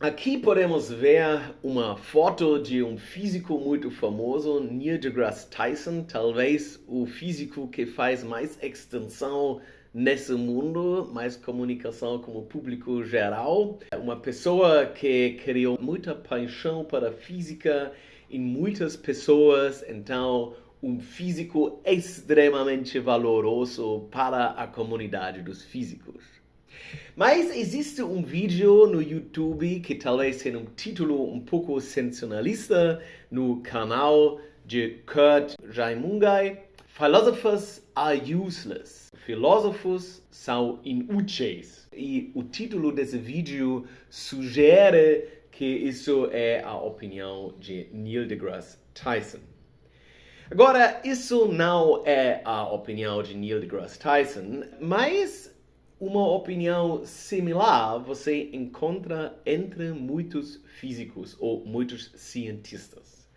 Aqui podemos ver uma foto de um físico muito famoso, Neil deGrasse Tyson, talvez o físico que faz mais extensão nesse mundo, mais comunicação com o público geral. Uma pessoa que criou muita paixão para física em muitas pessoas, então um físico extremamente valoroso para a comunidade dos físicos. Mas existe um vídeo no YouTube que talvez tenha um título um pouco sensacionalista no canal de Kurt Jaimungai. Philosophers are useless. Filósofos são inúteis. E o título desse vídeo sugere que isso é a opinião de Neil deGrasse Tyson. Agora, isso não é a opinião de Neil deGrasse Tyson, mas uma opinião similar você encontra entre muitos físicos ou muitos cientistas.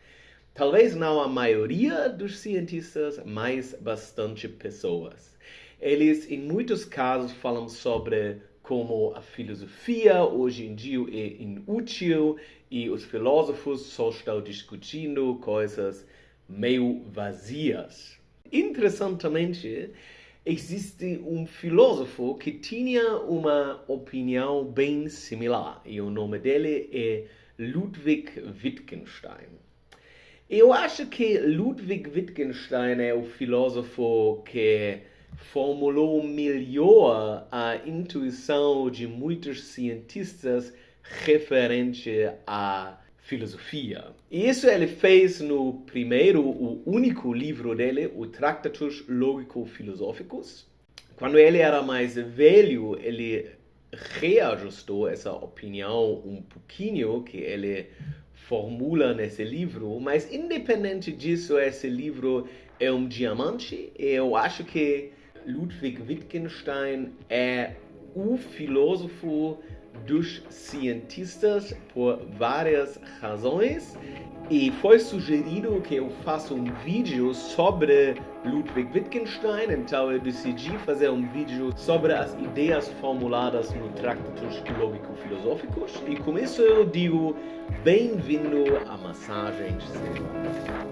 Talvez não a maioria dos cientistas, mas bastante pessoas. Eles, em muitos casos, falam sobre como a filosofia hoje em dia é inútil e os filósofos só estão discutindo coisas meio vazias. Interessantemente, existe um filósofo que tinha uma opinião bem similar e o nome dele é Ludwig Wittgenstein. Eu acho que Ludwig Wittgenstein é o filósofo que formulou melhor a intuição de muitos cientistas referente à filosofia. E isso ele fez no primeiro, o único livro dele, o Tractatus Lógico-Filosóficos. Quando ele era mais velho, ele reajustou essa opinião um pouquinho que ele formula nesse livro, mas independente disso, esse livro é um diamante e eu acho que Ludwig Wittgenstein é o filósofo dos cientistas por várias razões e foi sugerido que eu faça um vídeo sobre Ludwig Wittgenstein, então eu decidi fazer um vídeo sobre as ideias formuladas no Tractatus Lógico-Filosóficos e com isso eu digo bem-vindo à massagem cerebral.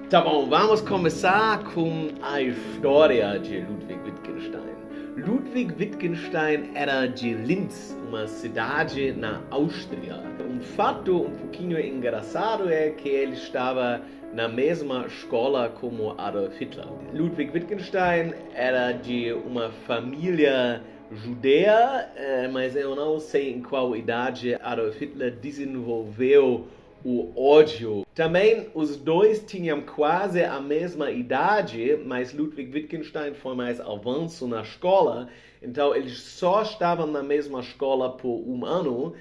Tá bom, vamos começar com a história de Ludwig Wittgenstein. Ludwig Wittgenstein era de Linz, uma cidade na Áustria. Um fato um pouquinho engraçado é que ele estava na mesma escola como Adolf Hitler. Ludwig Wittgenstein era de uma família judeia, mas eu não sei em qual idade Adolf Hitler desenvolveu o ódio. Também os dois tinham quase a mesma idade, mas Ludwig Wittgenstein foi mais avanço na escola, então eles só estavam na mesma escola por um ano,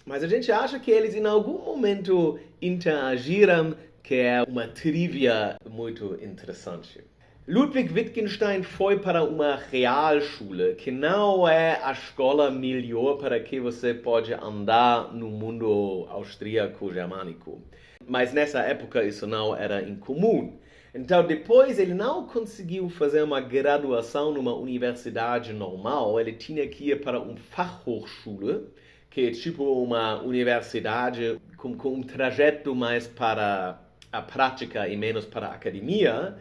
mas a gente acha que eles em algum momento interagiram, que é uma trivia muito interessante. Ludwig Wittgenstein foi para uma realschule, que não é a escola melhor para que você pode andar no mundo austríaco-germânico. Mas nessa época isso não era incomum. Então depois ele não conseguiu fazer uma graduação numa universidade normal, ele tinha que ir para uma Fachhochschule, que é tipo uma universidade com um trajeto mais para a prática e menos para a academia.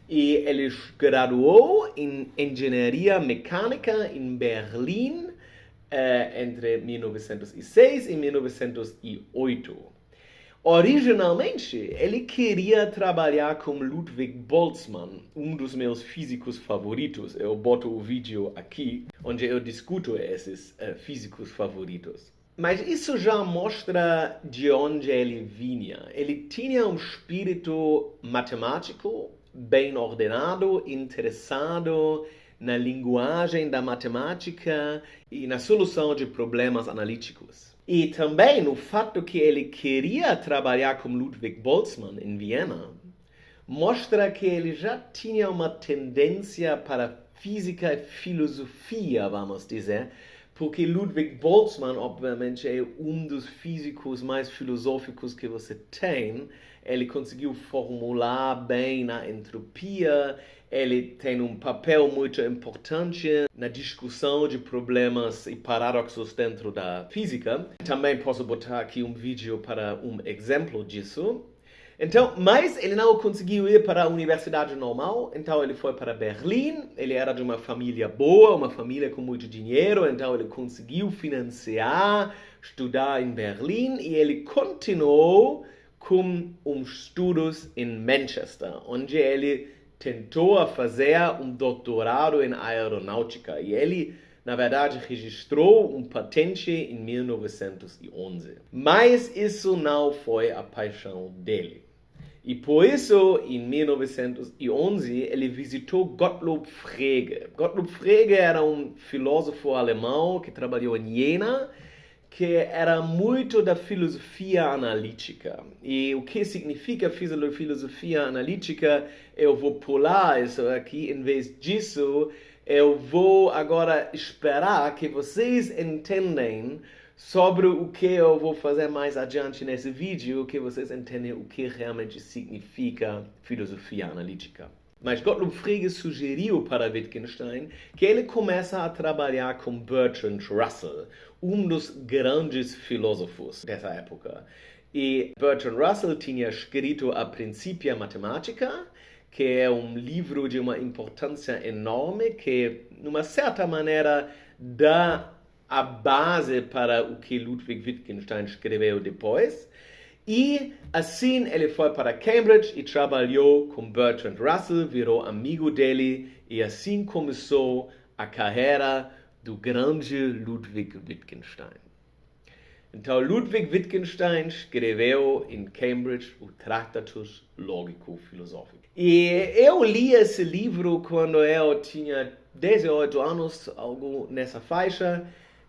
E ele graduou em engenharia mecânica em Berlim entre 1906 e 1908. Originalmente, ele queria trabalhar com Ludwig Boltzmann, um dos meus físicos favoritos. Eu boto o vídeo aqui, onde eu discuto esses físicos favoritos. Mas isso já mostra de onde ele vinha. Ele tinha um espírito matemático, bem ordenado, interessado na linguagem da matemática e na solução de problemas analíticos. E também no fato que ele queria trabalhar com Ludwig Boltzmann em Viena, mostra que ele já tinha uma tendência para física e filosofia, vamos dizer, porque Ludwig Boltzmann, obviamente, é um dos físicos mais filosóficos que você tem. Ele conseguiu formular bem na entropia, ele tem um papel muito importante na discussão de problemas e paradoxos dentro da física. Também posso botar aqui um vídeo para um exemplo disso. Então, mas ele não conseguiu ir para a universidade normal, então ele foi para Berlim. Ele era de uma família boa, uma família com muito dinheiro, então ele conseguiu financiar, estudar em Berlim e ele continuou com estudos em Manchester, onde ele tentou fazer um doutorado em aeronáutica e ele, na verdade, registrou um patente em 1911. Mas isso não foi a paixão dele. E por isso, em 1911, ele visitou Gottlob Frege. Gottlob Frege era um filósofo alemão que trabalhou em Jena, que era muito da filosofia analítica. E o que significa filosofia analítica? Eu vou pular isso aqui, em vez disso, eu vou agora esperar que vocês entendam sobre o que eu vou fazer mais adiante nesse vídeo, que vocês entendem o que realmente significa filosofia analítica. Mas Gottlob Frege sugeriu para Wittgenstein que ele comece a trabalhar com Bertrand Russell, um dos grandes filósofos dessa época. E Bertrand Russell tinha escrito a Principia Mathematica, que é um livro de uma importância enorme, que, de uma certa maneira, dá a base para o que Ludwig Wittgenstein escreveu depois. E assim ele foi para Cambridge e trabalhou com Bertrand Russell, virou amigo dele e assim começou a carreira do grande Ludwig Wittgenstein. Então Ludwig Wittgenstein escreveu em Cambridge o Tractatus Lógico-Filosófico. E eu li esse livro quando eu tinha 18 anos, algo nessa faixa.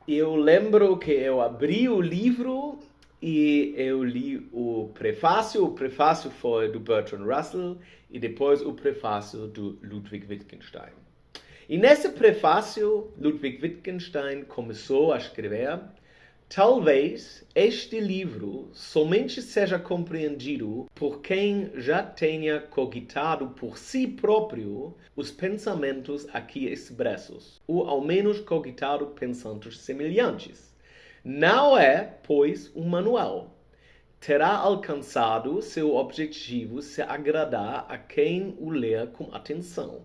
Eu lembro que eu abri o livro e eu li o prefácio. O prefácio foi do Bertrand Russell e depois o prefácio do Ludwig Wittgenstein. E nesse prefácio, Ludwig Wittgenstein começou a escrever: talvez este livro somente seja compreendido por quem já tenha cogitado por si próprio os pensamentos aqui expressos, ou ao menos cogitado pensamentos semelhantes. Não é, pois, um manual. Terá alcançado seu objetivo se agradar a quem o ler com atenção.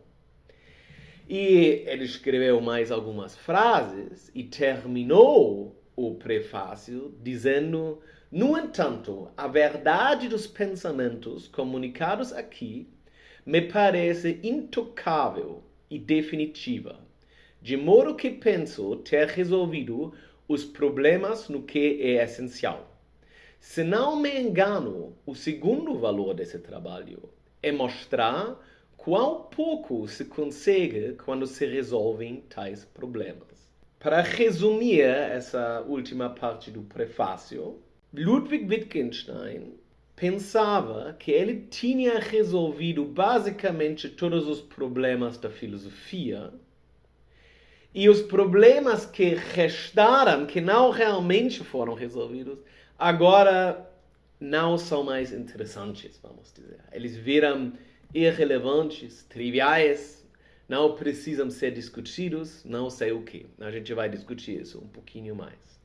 E ele escreveu mais algumas frases e terminou o prefácio dizendo: no entanto, a verdade dos pensamentos comunicados aqui me parece intocável e definitiva, de modo que penso ter resolvido os problemas no que é essencial. Se não me engano, o segundo valor desse trabalho é mostrar quão pouco se consegue quando se resolvem tais problemas. Para resumir essa última parte do prefácio, Ludwig Wittgenstein pensava que ele tinha resolvido basicamente todos os problemas da filosofia e os problemas que restaram, que não realmente foram resolvidos, agora não são mais interessantes, vamos dizer. Eles viram irrelevantes, triviais, não precisam ser discutidos, não sei o que. A gente vai discutir isso um pouquinho mais.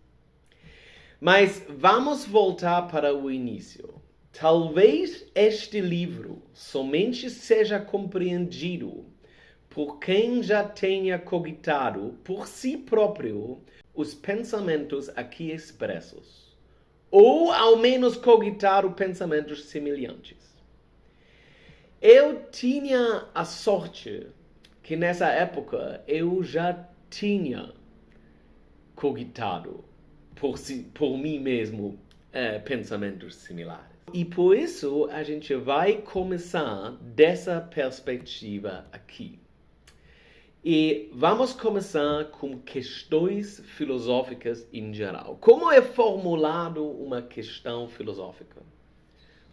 Mas vamos voltar para o início. Talvez este livro somente seja compreendido por quem já tenha cogitado por si próprio os pensamentos aqui expressos, ou ao menos cogitado pensamentos semelhantes. Eu tinha a sorte que nessa época eu já tinha cogitado por mim mesmo pensamentos similares. E por isso a gente vai começar dessa perspectiva aqui. E vamos começar com questões filosóficas em geral. Como é formulado uma questão filosófica?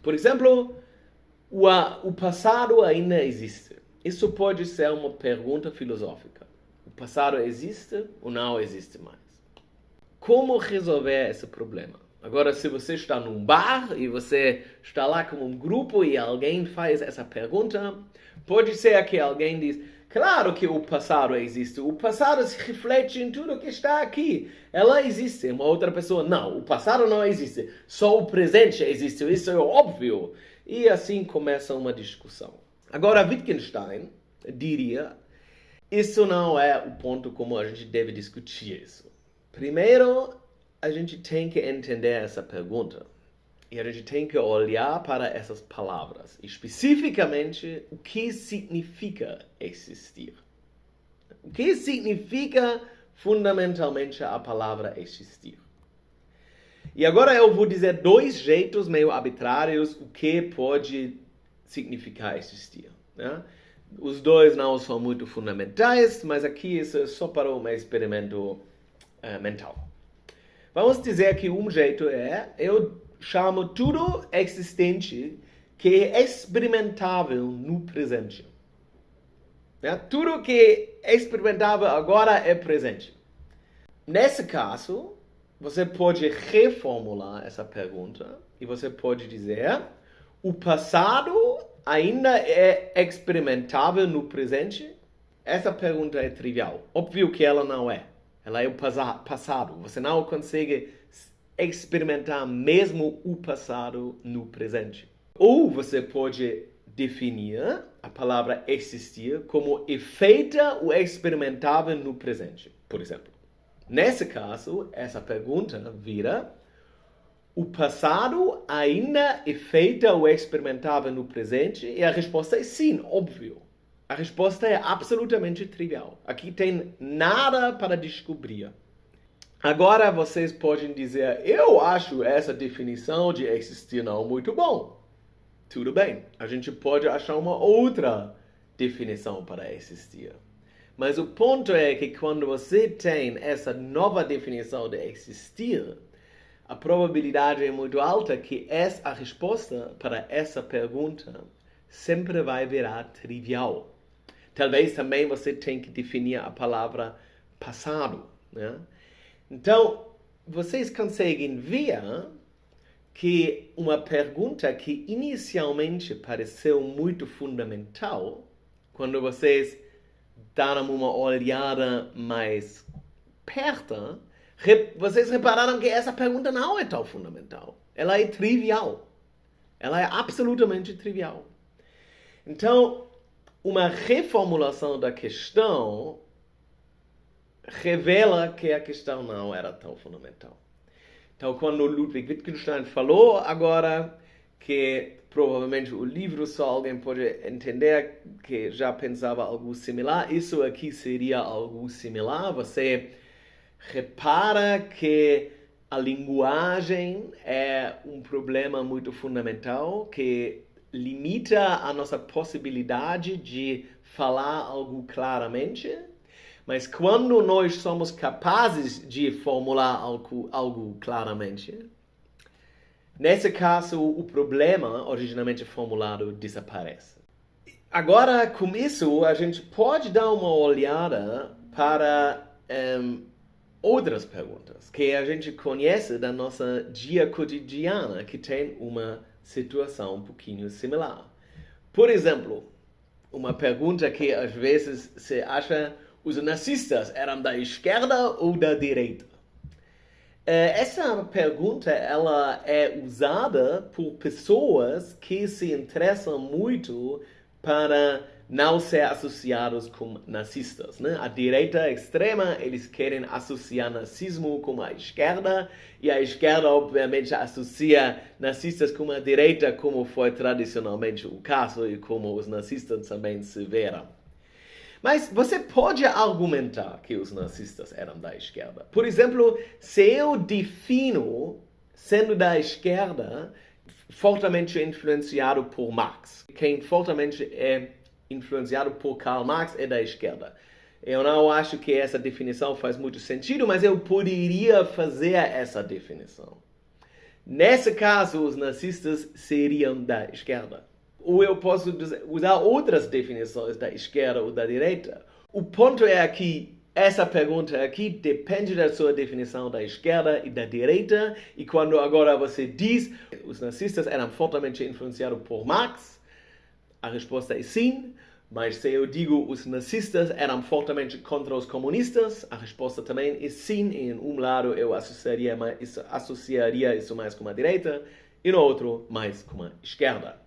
Por exemplo, o passado ainda existe. Isso pode ser uma pergunta filosófica. O passado existe ou não existe mais? Como resolver esse problema? Agora, se você está num bar e você está lá com um grupo e alguém faz essa pergunta, pode ser que alguém diz, claro que o passado existe, o passado se reflete em tudo que está aqui. Ela existe, uma outra pessoa, não, o passado não existe, só o presente existe, isso é óbvio. E assim começa uma discussão. Agora, Wittgenstein diria, isso não é o ponto como a gente deve discutir isso. Primeiro, a gente tem que entender essa pergunta. E a gente tem que olhar para essas palavras. Especificamente, o que significa existir. O que significa fundamentalmente a palavra existir. E agora eu vou dizer dois jeitos meio arbitrários o que pode significar existir. Né? Os dois não são muito fundamentais, mas aqui isso é só para um experimento mental. Vamos dizer que um jeito eu chamo tudo existente que é experimentável no presente. Tudo que é experimentável agora é presente. Nesse caso, você pode reformular essa pergunta e você pode dizer: o passado ainda é experimentável no presente? Essa pergunta é trivial. Óbvio que ela não é. Ela é o passado. Você não consegue experimentar mesmo o passado no presente. Ou você pode definir a palavra existir como efeita o experimentável no presente, por exemplo. Nesse caso, essa pergunta vira: o passado ainda efeita o experimentável no presente? E a resposta é sim, óbvio. A resposta é absolutamente trivial. Aqui tem nada para descobrir. Agora vocês podem dizer, eu acho essa definição de existir não muito bom. Tudo bem, a gente pode achar uma outra definição para existir. Mas o ponto é que quando você tem essa nova definição de existir, a probabilidade é muito alta que a resposta para essa pergunta sempre vai virar trivial. Talvez também você tenha que definir a palavra passado. Né? Então, vocês conseguem ver que uma pergunta que inicialmente pareceu muito fundamental, quando vocês deram uma olhada mais perto, vocês repararam que essa pergunta não é tão fundamental. Ela é trivial. Ela é absolutamente trivial. Então, uma reformulação da questão revela que a questão não era tão fundamental. Então, quando Ludwig Wittgenstein falou agora que provavelmente o livro só alguém pode entender que já pensava algo similar, isso aqui seria algo similar. Você repara que a linguagem é um problema muito fundamental que limita a nossa possibilidade de falar algo claramente, mas quando nós somos capazes de formular algo claramente, nesse caso o problema originalmente formulado desaparece. Agora, com isso, a gente pode dar uma olhada para outras perguntas que a gente conhece da nossa dia cotidiana, que tem uma situação um pouquinho similar. Por exemplo, uma pergunta que às vezes se acha: os nazistas eram da esquerda ou da direita? Essa pergunta ela é usada por pessoas que se interessam muito para não ser associados com nazistas. Né? A direita extrema, eles querem associar nazismo com a esquerda, e a esquerda, obviamente, associa nazistas com a direita, como foi tradicionalmente o caso e como os nazistas também se viram. Mas você pode argumentar que os nazistas eram da esquerda. Por exemplo, se eu defino, sendo da esquerda, fortemente influenciado por Marx, quem fortemente é influenciado por Karl Marx é da esquerda. Eu não acho que essa definição faz muito sentido, mas eu poderia fazer essa definição. Nesse caso, os nazistas seriam da esquerda. Ou eu posso usar outras definições da esquerda ou da direita. O ponto é que Essa pergunta aqui depende da sua definição da esquerda e da direita, e quando agora você diz os nazistas eram fortemente influenciados por Marx, a resposta é sim. Mas se eu digo os nazistas eram fortemente contra os comunistas, a resposta também é sim. Em um lado eu associaria isso mais com a direita, e no outro mais com a esquerda.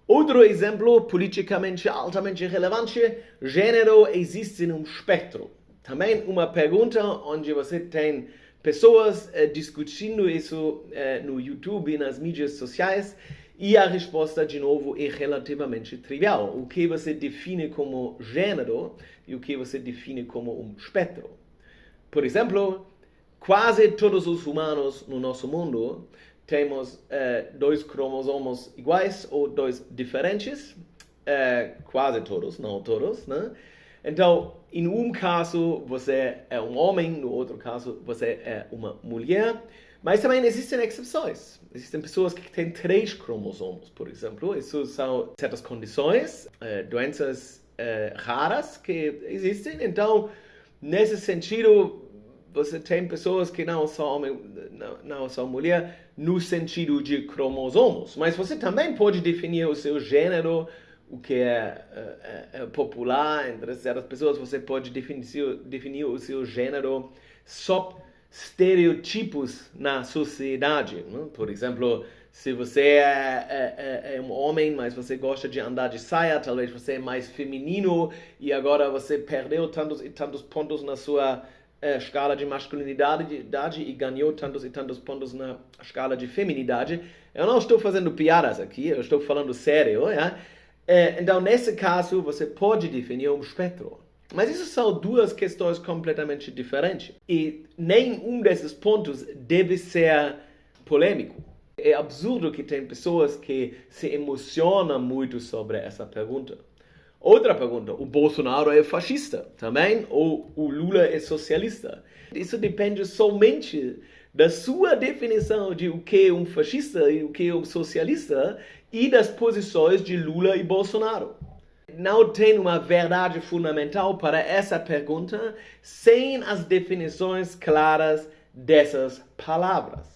Outro exemplo politicamente altamente relevante: gênero existe num espectro. Também uma pergunta onde você tem pessoas discutindo isso no YouTube e nas mídias sociais, e a resposta, de novo, é relativamente trivial. O que você define como gênero e o que você define como um espectro. Por exemplo, quase todos os humanos no nosso mundo temos 2 cromossomos iguais ou 2 diferentes. Quase todos, não todos, né? Então, em um caso você é um homem, no outro caso você é uma mulher. Mas também existem exceções. Existem pessoas que têm 3 cromossomos, por exemplo. Isso são certas condições, doenças raras que existem. Então, nesse sentido, você tem pessoas que não são homem, não são mulher, no sentido de cromossomos. Mas você também pode definir o seu gênero, o que é popular entre certas pessoas. Você pode definir o seu gênero sob estereotipos na sociedade. Né? Por exemplo, se você é um homem, mas você gosta de andar de saia, talvez você é mais feminino e agora você perdeu tantos e tantos pontos na sua escala de masculinidade e ganhou tantos e tantos pontos na escala de feminidade. Eu não estou fazendo piadas aqui, eu estou falando sério. Então, nesse caso, você pode definir um espectro. Mas isso são 2 questões completamente diferentes. E nenhum desses pontos deve ser polêmico. É absurdo que tem pessoas que se emocionam muito sobre essa pergunta. Outra pergunta: o Bolsonaro é fascista também? Ou o Lula é socialista? Isso depende somente da sua definição de o que é um fascista e o que é um socialista e das posições de Lula e Bolsonaro. Não tem uma verdade fundamental para essa pergunta sem as definições claras dessas palavras.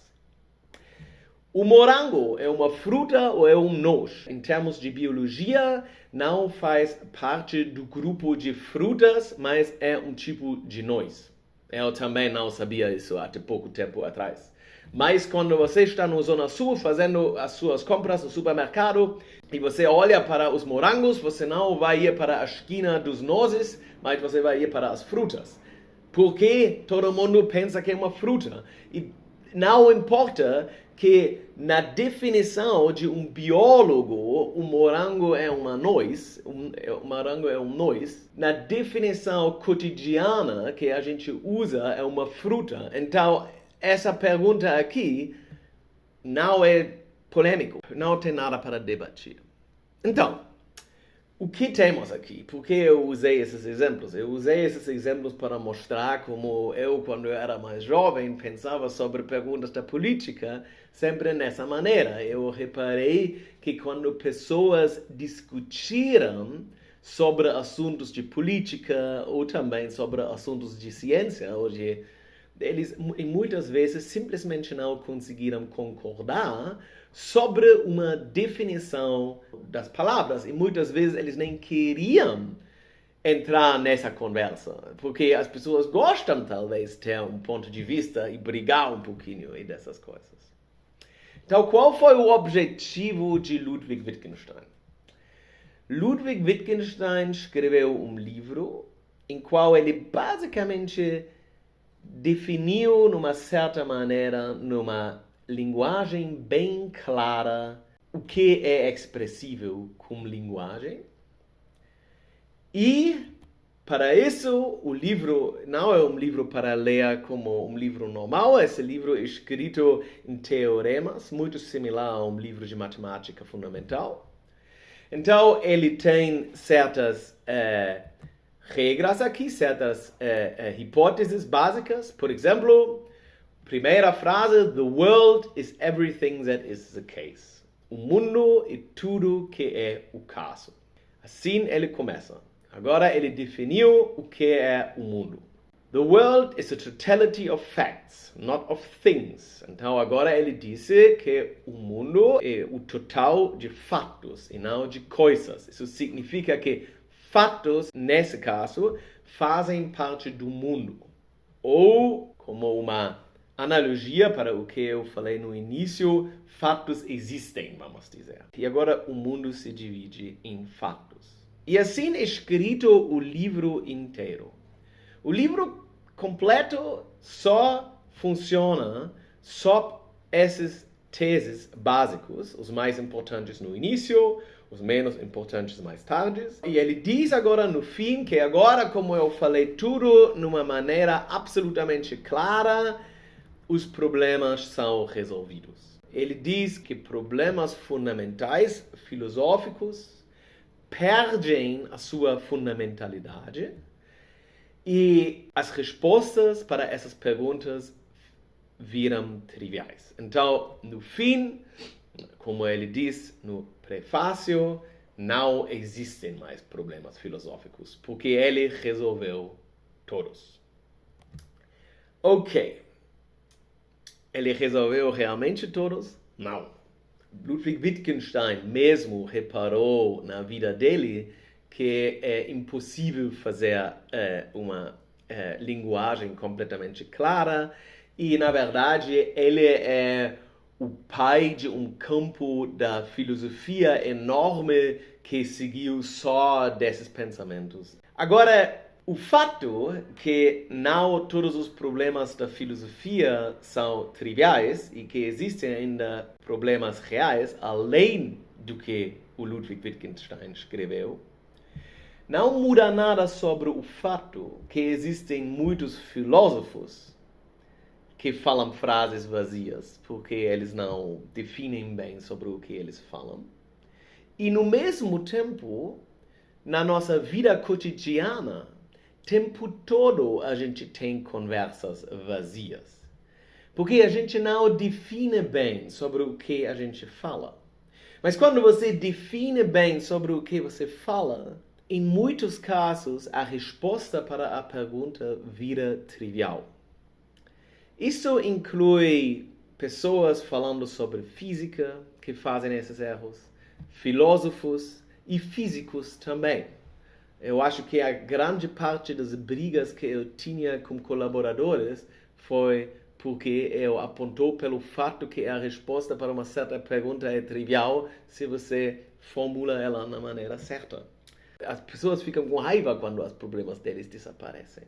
O morango é uma fruta ou é um noz? Em termos de biologia, não faz parte do grupo de frutas, mas é um tipo de noz. Eu também não sabia isso até pouco tempo atrás. Mas quando você está na Zona Sul fazendo as suas compras no supermercado e você olha para os morangos, você não vai ir para a esquina dos nozes, mas você vai ir para as frutas. Porque todo mundo pensa que é uma fruta. E não importa que na definição de um biólogo, o morango é uma noz, o morango é um noz. Na definição cotidiana que a gente usa é uma fruta. Então, essa pergunta aqui não é polêmico, não tem nada para debater. Então, o que temos aqui? Por que eu usei esses exemplos? Eu usei esses exemplos para mostrar como eu, quando eu era mais jovem, pensava sobre perguntas da política sempre nessa maneira. Eu reparei que quando pessoas discutiram sobre assuntos de política ou também sobre assuntos de ciência, hoje eles muitas vezes simplesmente não conseguiram concordar sobre uma definição das palavras e muitas vezes eles nem queriam entrar nessa conversa, porque as pessoas gostam talvez de ter um ponto de vista e brigar um pouquinho e dessas coisas. Então, qual foi o objetivo de Ludwig Wittgenstein? Ludwig Wittgenstein escreveu um livro em qual ele basicamente definiu, numa certa maneira, numa linguagem bem clara, o que é expressível como linguagem. E, para isso, o livro não é um livro para ler como um livro normal. Esse livro é escrito em teoremas, muito similar a um livro de matemática fundamental. Então, ele tem certas regras aqui, certas hipóteses básicas. Por exemplo, primeira frase: The world is everything that is the case. O mundo é tudo que é o caso. Assim ele começa. Agora ele definiu o que é o mundo. The world is a totality of facts, not of things. Então agora ele disse que o mundo é o total de fatos e não de coisas. Isso significa que fatos, nesse caso, fazem parte do mundo. Ou, como uma analogia para o que eu falei no início, fatos existem, vamos dizer. E agora o mundo se divide em fatos. E assim é escrito o livro inteiro. O livro completo só funciona sob essas teses básicos, os mais importantes no início, os menos importantes mais tarde. E ele diz agora no fim que agora, como eu falei tudo numa maneira absolutamente clara, os problemas são resolvidos. Ele diz que problemas fundamentais, filosóficos, perdem a sua fundamentalidade e as respostas para essas perguntas viram triviais. Então, no fim, como ele diz no prefácio, não existem mais problemas filosóficos, porque ele resolveu todos. Ok. Ele resolveu realmente todos? Não. Ludwig Wittgenstein mesmo reparou na vida dele que é impossível fazer uma linguagem completamente clara e, na verdade, ele é o pai de um campo da filosofia enorme que seguiu só desses pensamentos. Agora, o fato que não todos os problemas da filosofia são triviais e que existem ainda problemas reais, além do que o Ludwig Wittgenstein escreveu, não muda nada sobre o fato que existem muitos filósofos que falam frases vazias, porque eles não definem bem sobre o que eles falam. E, no mesmo tempo, na nossa vida cotidiana, o tempo todo a gente tem conversas vazias. Porque a gente não define bem sobre o que a gente fala. Mas quando você define bem sobre o que você fala, em muitos casos, a resposta para a pergunta vira trivial. Isso inclui pessoas falando sobre física que fazem esses erros, filósofos e físicos também. Eu acho que a grande parte das brigas que eu tinha com colaboradores foi porque eu apontou pelo fato que a resposta para uma certa pergunta é trivial se você formula ela na maneira certa. As pessoas ficam com raiva quando os problemas deles desaparecem.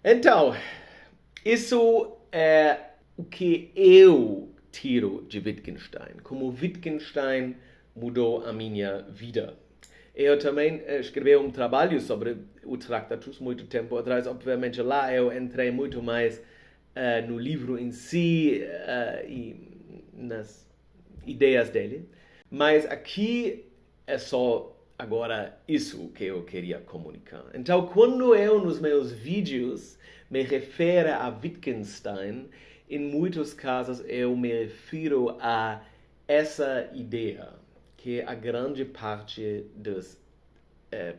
Então, isso é o que eu tiro de Wittgenstein. Como Wittgenstein mudou a minha vida. Eu também escrevi um trabalho sobre o Tractatus muito tempo atrás. Obviamente lá eu entrei muito mais no livro em si e nas ideias dele. Mas aqui é só agora isso que eu queria comunicar. Então, quando eu nos meus vídeos me refiro a Wittgenstein, em muitos casos eu me refiro a essa ideia, que a grande parte dos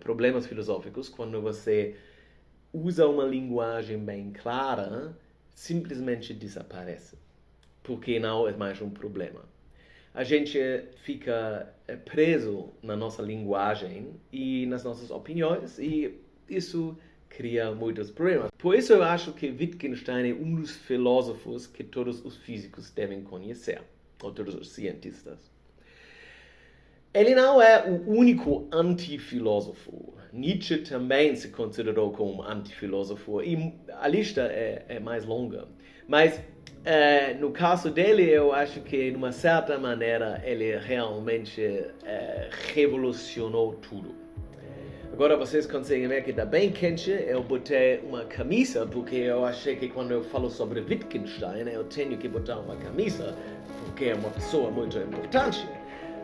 problemas filosóficos, quando você usa uma linguagem bem clara, simplesmente desaparece, porque não é mais um problema. A gente fica preso na nossa linguagem e nas nossas opiniões, e isso cria muitos problemas. Por isso eu acho que Wittgenstein é um dos filósofos que todos os físicos devem conhecer, ou todos os cientistas. Ele não é o único antifilósofo. Nietzsche também se considerou como antifilósofo, e a lista é mais longa. Mas no caso dele, eu acho que, de uma certa maneira, ele realmente revolucionou tudo. Agora vocês conseguem ver que está bem quente. Eu botei uma camisa, porque eu achei que quando eu falo sobre Wittgenstein, eu tenho que botar uma camisa, porque é uma pessoa muito importante.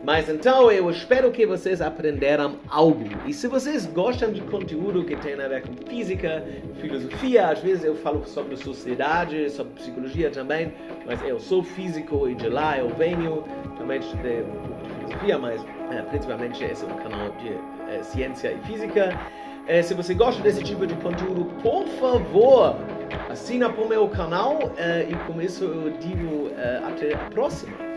Mas então eu espero que vocês aprenderam algo. E se vocês gostam de conteúdo que tem a ver com física, filosofia, às vezes eu falo sobre sociedade, sobre psicologia também, mas eu sou físico e de lá eu venho, também estudei um pouco de filosofia, mas principalmente esse é um canal de ciência e física. Se você gosta desse tipo de conteúdo, por favor, assina para o meu canal e com isso eu digo até a próxima.